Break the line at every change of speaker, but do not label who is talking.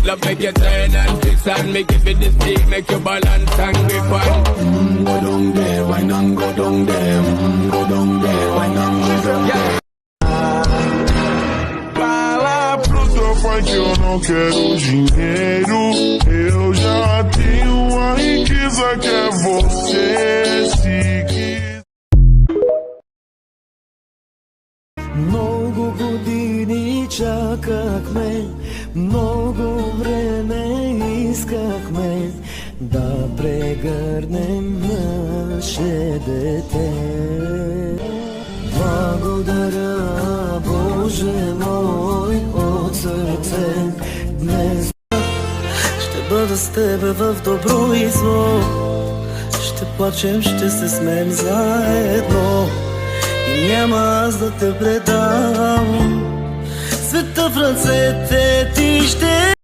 love make you turn and twist and me give it the stick, make you balance and grip on.
Go down there, wine and go down there. Go down there, wine and go down there.
Fala pro seu pai que eu não quero dinheiro. Eu já tenho uma riqueza que é você. Se quiser.
Много години чакахме, много време искахме да прегърнем наше дете. Благодаря, Боже мой, от сърце. Днес ще бъда с тебе в добро и зло. Ще плачем, ще се смеем заедно. И няма аз да те предам. Света в ръцете ти ще